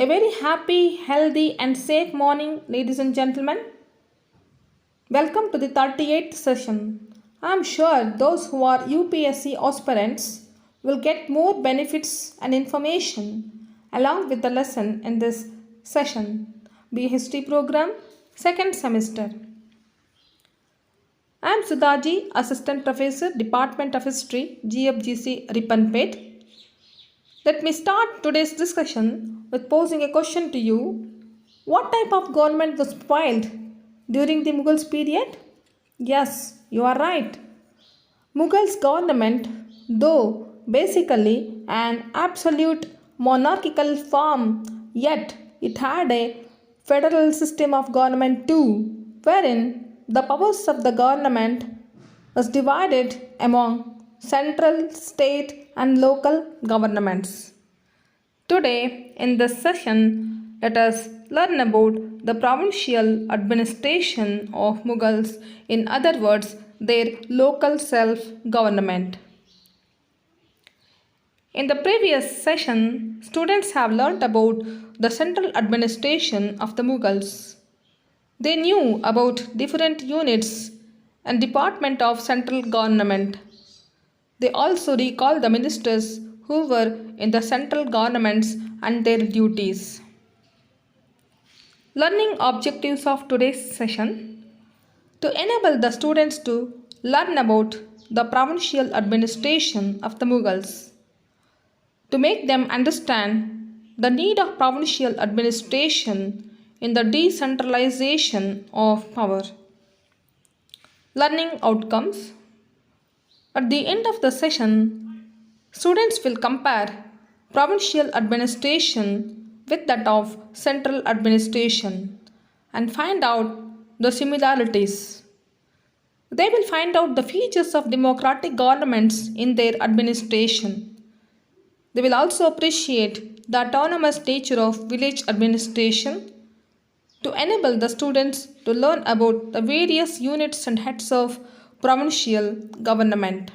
A very happy, healthy, and safe morning, ladies and gentlemen. Welcome to the 38th session. I am sure those who are UPSC aspirants will get more benefits and information along with the lesson in this session. Be History Program, second semester. I am Sudhaji, Assistant Professor, Department of History, GFGC, Ripanpet. Let me start today's discussion with posing a question to you. What type of government was spoiled during the Mughals period? Yes, you are right. Mughals government, though basically an absolute monarchical form, yet it had a federal system of government too, wherein the powers of the government was divided among central, state, and local governments. Today, in this session, let us learn about the provincial administration of Mughals, in other words, their local self-government. In the previous session, students have learnt about the central administration of the Mughals. They knew about different units and department of central government. They also recall the ministers who were in the central governments and their duties. Learning objectives of today's session: to enable the students to learn about the provincial administration of the Mughals, to make them understand the need of provincial administration in the decentralization of power. Learning outcomes: at the end of the session, students will compare provincial administration with that of central administration and find out the similarities. They will find out the features of democratic governments in their administration. They will also appreciate the autonomous nature of village administration to enable the students to learn about the various units and heads of provincial government.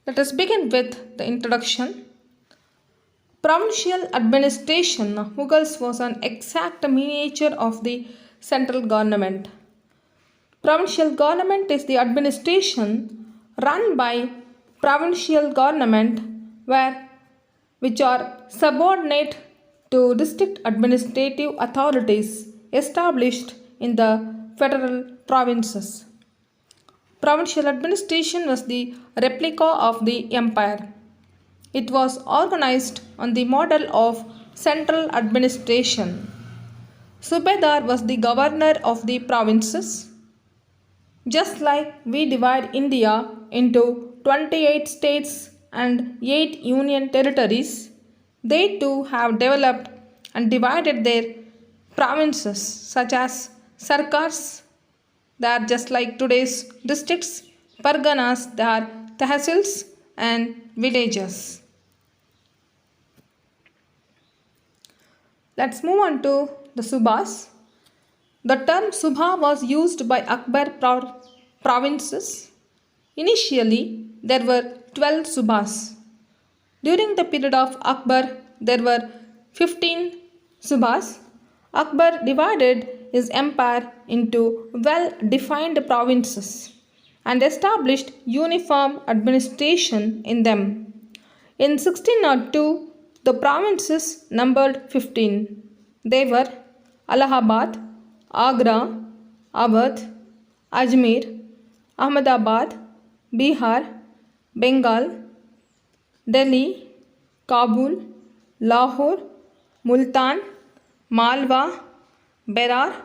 Let us begin with the introduction. Provincial administration of Mughals was an exact miniature of the central government. Provincial government is the administration run by provincial government which are subordinate to district administrative authorities established in the federal provinces. Provincial administration was the replica of the empire. It was organized on the model of central administration. Subedar was the governor of the provinces. Just like we divide India into 28 states and 8 union territories, they too have developed and divided their provinces such as sarkars. They are just like today's districts, parganas, they are tehsils and villages. Let's move on to the subhas. The term subha was used by Akbar provinces. Initially, there were 12 subhas. During the period of Akbar, there were 15 subhas. Akbar divided his empire into well-defined provinces and established uniform administration in them. In 1602, the provinces numbered 15. They were Allahabad, Agra, Awadh, Ajmer, Ahmedabad, Bihar, Bengal, Delhi, Kabul, Lahore, Multan, Malwa, Berar,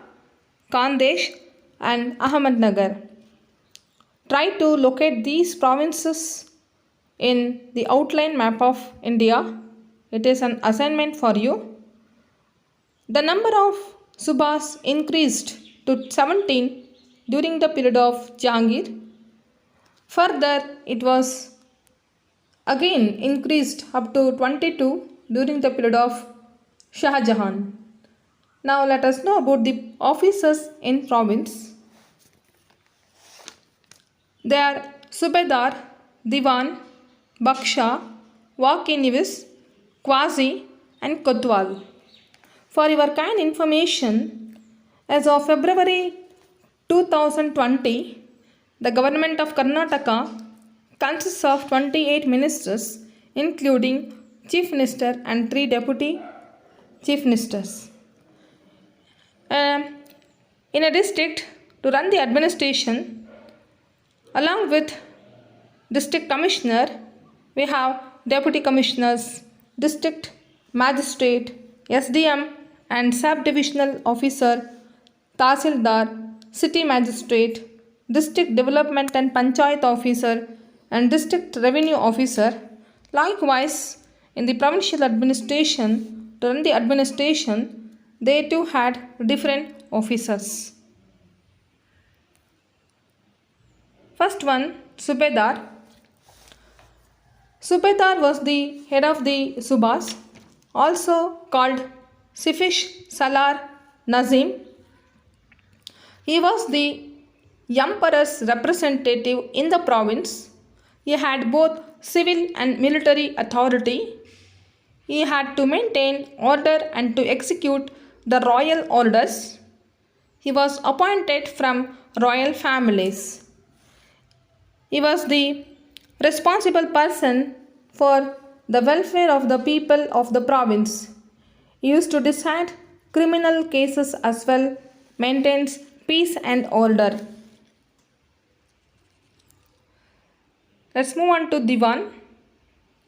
Khandesh and Ahmednagar. Try to locate these provinces in the outline map of India. It is an assignment for you. The number of subhas increased to 17 during the period of Jahangir. Further, it was again increased up to 22 during the period of Shah Jahan. Now let us know about the officers in province. They are Subedar, Diwan, Baksha, Walk-in-Nevis, Quasi, and Kotwal. For your kind information, as of February 2020, the government of Karnataka consists of 28 ministers, including Chief Minister and 3 deputy Chief Ministers. In a district, to run the administration, along with district commissioner, we have deputy commissioners, district magistrate, SDM and sub-divisional officer, Tahsildar, city magistrate, district development and panchayat officer and district revenue officer. Likewise, in the provincial administration, to run the administration, they too had different officers. First one, Subedar. Subedar was the head of the Subas, also called Sifish Salar Nazim. He was the emperor's representative in the province. He had both civil and military authority. He had to maintain order and to execute the royal orders. He was appointed from royal families. He was the responsible person for the welfare of the people of the province. He used to decide criminal cases as well, maintains peace and order. Let's move on to Diwan.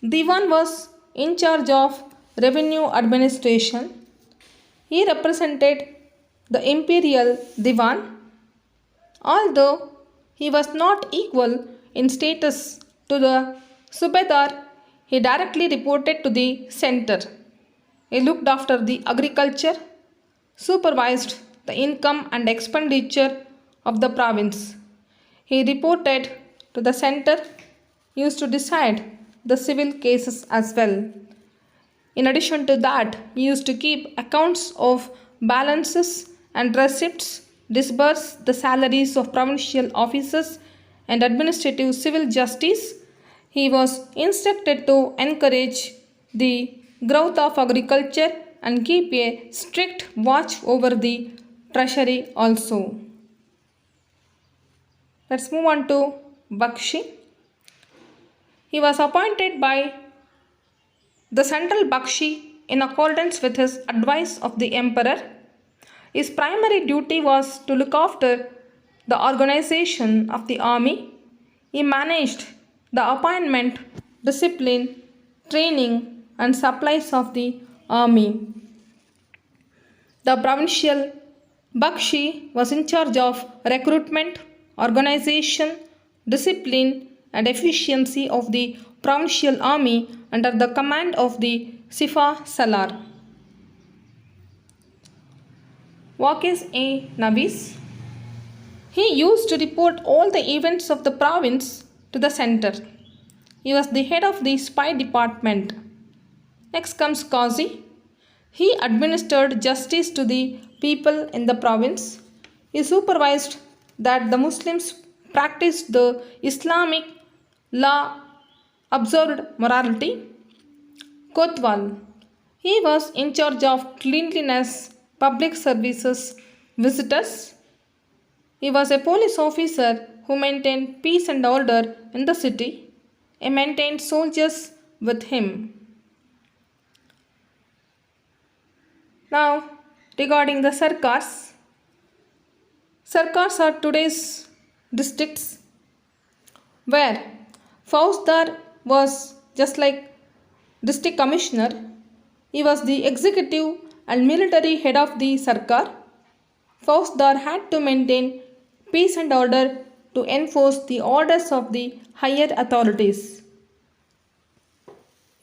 Diwan was in charge of revenue administration. He represented the imperial Diwan. Although he was not equal in status to the Subedar, he directly reported to the center. He looked after the agriculture, supervised the income and expenditure of the province. He reported to the center, used to decide the civil cases as well. In addition to that, he used to keep accounts of balances and receipts, disburse the salaries of provincial officers and administrative civil justice. He was instructed to encourage the growth of agriculture and keep a strict watch over the treasury also. Let's move on to Bakshi. He was appointed by the central Bakshi in accordance with his advice of the emperor. His primary duty was to look after the organization of the army. He managed the appointment, discipline, training and supplies of the army. The provincial Bakshi was in charge of recruitment, organization, discipline and efficiency of the provincial army under the command of the Sifa Salar. What is a Navis? He used to report all the events of the province to the center. He was the head of the spy department. Next comes Qazi. He administered justice to the people in the province. He supervised that the Muslims practiced the Islamic law, observed morality. Kotwal. He was in charge of cleanliness, public services, visitors. He was a police officer who maintained peace and order in the city. He maintained soldiers with him. Now, regarding the Sarkars. Sarkars are today's districts where Fauzdar was just like district commissioner. He was the executive and military head of the Sarkar. Fauzdar had to maintain peace and order to enforce the orders of the higher authorities.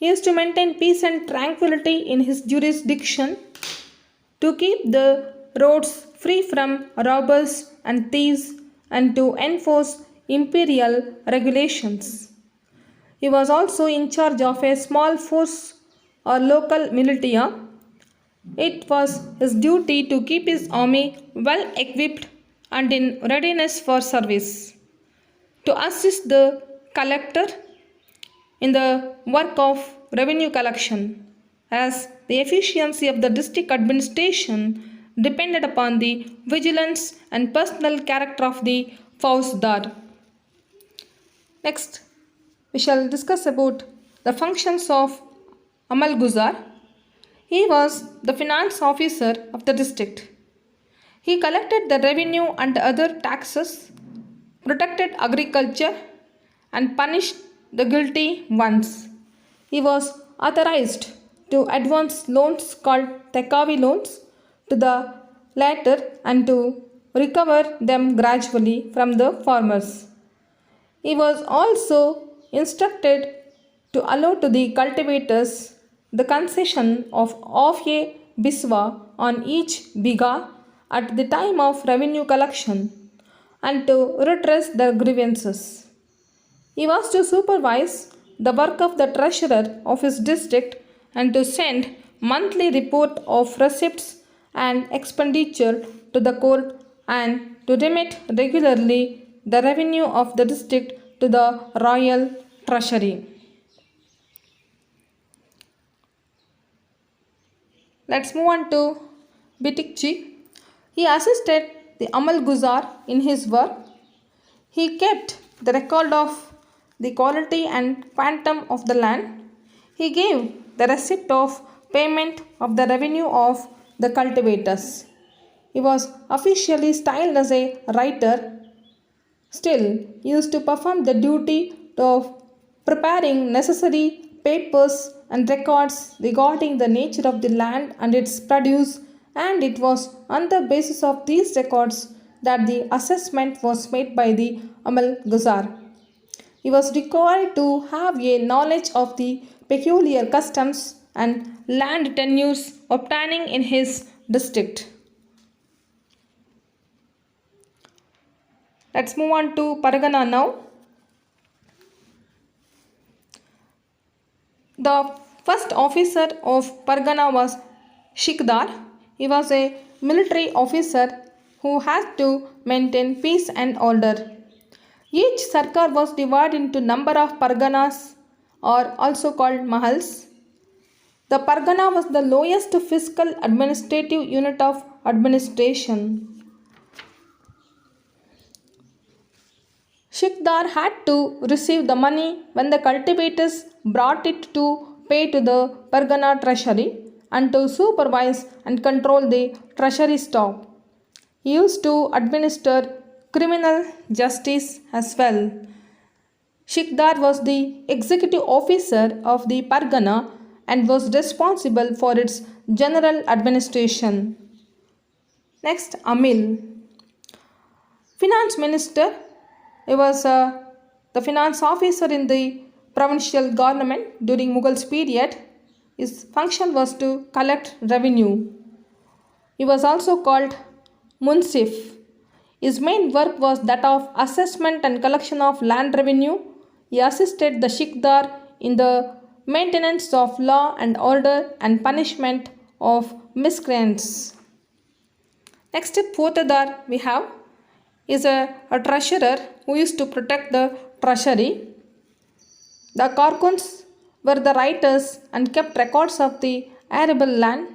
He used to maintain peace and tranquility in his jurisdiction, to keep the roads free from robbers and thieves and to enforce imperial regulations. He was also in charge of a small force or local militia. It was his duty to keep his army well equipped and in readiness for service, to assist the collector, in the work of revenue collection, as the efficiency of the district administration depended upon the vigilance and personal character of the Fauzdar. Next, we shall discuss about the functions of Amal Guzar. He was the finance officer of the district. He collected the revenue and other taxes, protected agriculture, and punished the guilty ones. He was authorized to advance loans called Tekavi loans to the latter and to recover them gradually from the farmers. He was also instructed to allow to the cultivators the concession of a biswa on each biga at the time of revenue collection and to redress their grievances. He was to supervise the work of the treasurer of his district and to send monthly report of receipts and expenditure to the court and to remit regularly the revenue of the district to the royal treasury. Let's move on to Bitikji. He assisted the Amal Guzar in his work. He kept the record of the quality and quantum of the land. He gave the receipt of payment of the revenue of the cultivators. He was officially styled as a writer. Still, he used to perform the duty of preparing necessary papers and records regarding the nature of the land and its produce, and it was on the basis of these records that the assessment was made by the Amal Guzar. He was required to have a knowledge of the peculiar customs and land tenures obtaining in his district. Let's move on to Pargana now. The first officer of Pargana was Shikdar. He was a military officer who had to maintain peace and order. Each sarkar was divided into number of parganas or also called Mughals. The pargana was the lowest fiscal administrative unit of administration. Shikdar had to receive the money when the cultivators brought it to pay to the pargana treasury and to supervise and control the treasury stock. He used to administer criminal justice as well. Shikdar was the executive officer of the Pargana and was responsible for its general administration. Next, Amil. Finance Minister. He was the finance officer in the provincial government during Mughals period. His function was to collect revenue. He was also called Munsif. His main work was that of assessment and collection of land revenue. He assisted the Shikdar in the maintenance of law and order and punishment of miscreants. Next, Potadar we have is a treasurer who used to protect the treasury. The Karkuns were the writers and kept records of the arable land,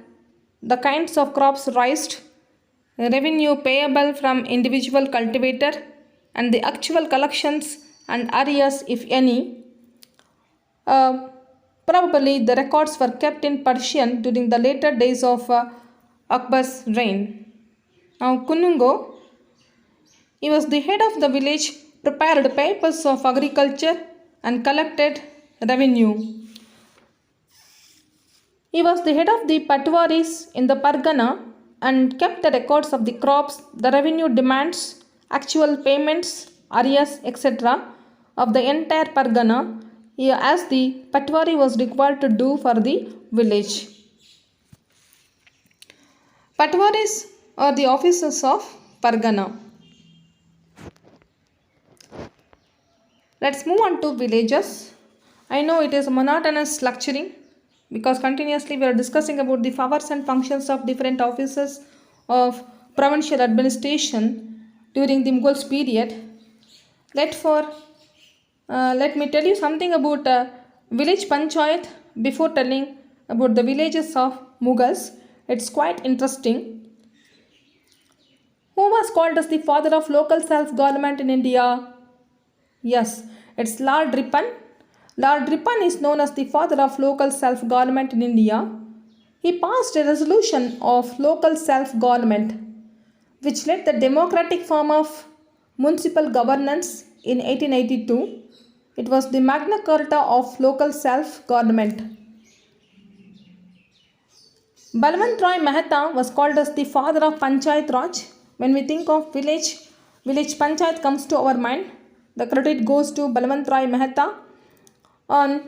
the kinds of crops raised, revenue payable from individual cultivator, and the actual collections and arrears if any. Probably the records were kept in Persian during the later days of Akbar's reign. Now Kunungo, he was the head of the village, prepared papers of agriculture and collected revenue. He was the head of the Patwaris in the Pargana and kept the records of the crops, the revenue demands, actual payments, arrears, etc. of the entire Pargana, as the Patwari was required to do for the village. Patwaris are the officers of Pargana. Let's move on to villages. I know it is monotonous lecturing because continuously we are discussing about the powers and functions of different officers of provincial administration during the Mughals period. Let me tell you something about village panchayat before telling about the villages of Mughals. It's quite interesting. Who was called as the father of local self government in India? Yes, it's Lord Ripon. Lord Ripon is known as the father of local self government in India. He passed a resolution of local self government which led the democratic form of municipal governance in 1882. It was the Magna Carta of local self government. Balwant Roy Mehta was called as the father of Panchayat Raj. When we think of village panchayat comes to our mind. The credit goes to Balwant Roy Mehta. On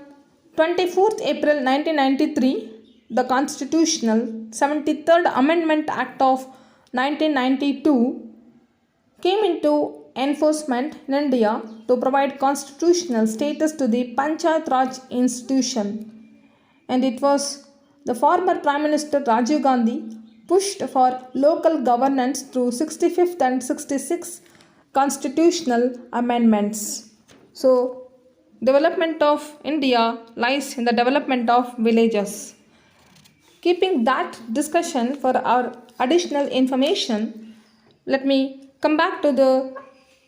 24th April 1993, the Constitutional 73rd Amendment Act of 1992 came into enforcement in India to provide constitutional status to the Panchayat Raj institution. And it was the former Prime Minister Rajiv Gandhi pushed for local governance through 65th and 66th constitutional amendments. So, development of India lies in the development of villages. Keeping that discussion for our additional information, let me come back to the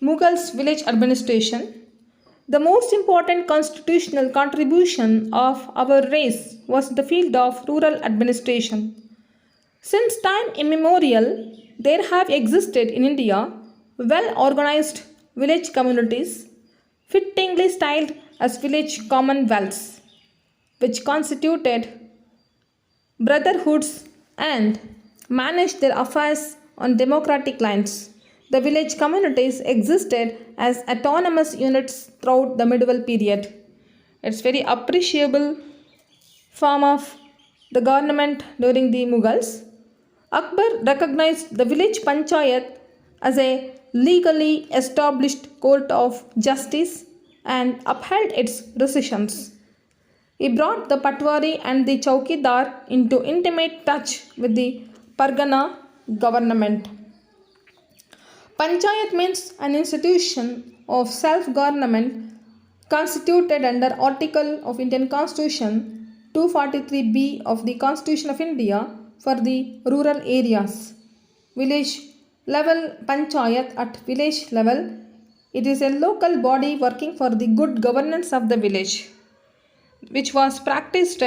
Mughals village administration. The most important constitutional contribution of our race was the field of rural administration. Since time immemorial, there have existed in India well organized village communities, fittingly styled as village commonwealths, which constituted brotherhoods and managed their affairs on democratic lines. The village communities existed as autonomous units throughout the medieval period. It's very appreciable form of the government during the Mughals. Akbar recognized the village panchayat as a legally established court of justice and upheld its decisions. He brought the Patwari and the Chaukidar into intimate touch with the Pargana government. Panchayat means an institution of self-government constituted under Article of Indian Constitution 243B of the Constitution of India for the rural areas. Village level panchayat at village level, it is a local body working for the good governance of the village, which was practiced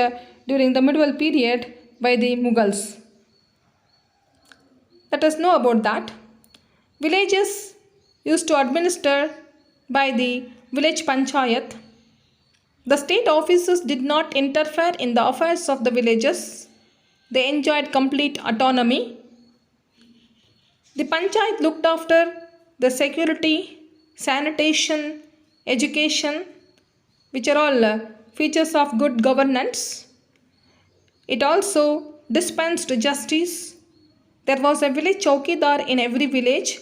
during the medieval period by the Mughals. Let us know about that. Villages used to administer by the village panchayat. The state officers did not interfere in the affairs of the villages. They enjoyed complete autonomy. The panchayat looked after the security, sanitation, education, which are all features of good governance. It also dispensed justice. There was a village chowkidar in every village.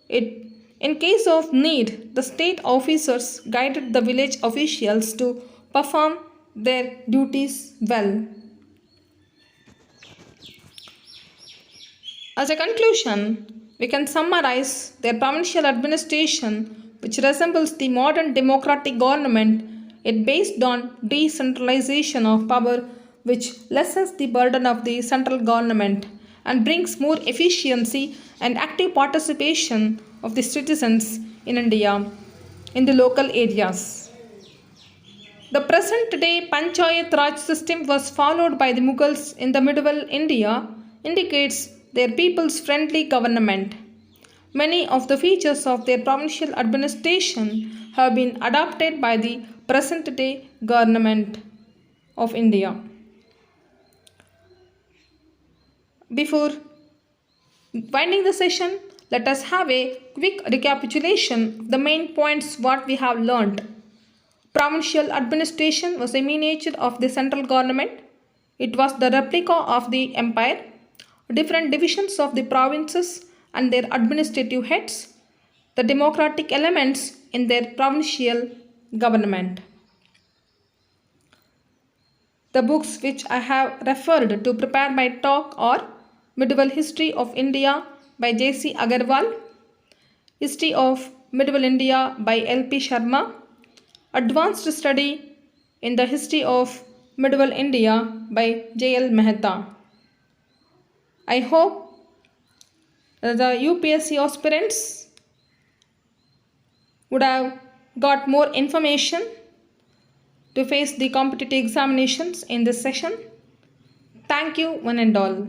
In case of need, the state officers guided the village officials to perform their duties well. As a conclusion, we can summarize their provincial administration, which resembles the modern democratic government. It based on decentralization of power, which lessens the burden of the central government and brings more efficiency and active participation of the citizens in India in the local areas. The present day Panchayat Raj system was followed by the Mughals in the medieval India indicates their people's friendly government. Many of the features of their provincial administration have been adopted by the present day government of India. Before winding the session, let us have a quick recapitulation of the main points what we have learned. Provincial administration was a miniature of the central government. It was the replica of the empire. Different divisions of the provinces and their administrative heads, the democratic elements in their provincial government. The books which I have referred to prepare my talk are Medieval History of India by J.C. Agarwal, History of Medieval India by L.P. Sharma, Advanced Study in the History of Medieval India by J.L. Mehta. I hope that the UPSC aspirants would have got more information to face the competitive examinations in this session. Thank you, one and all.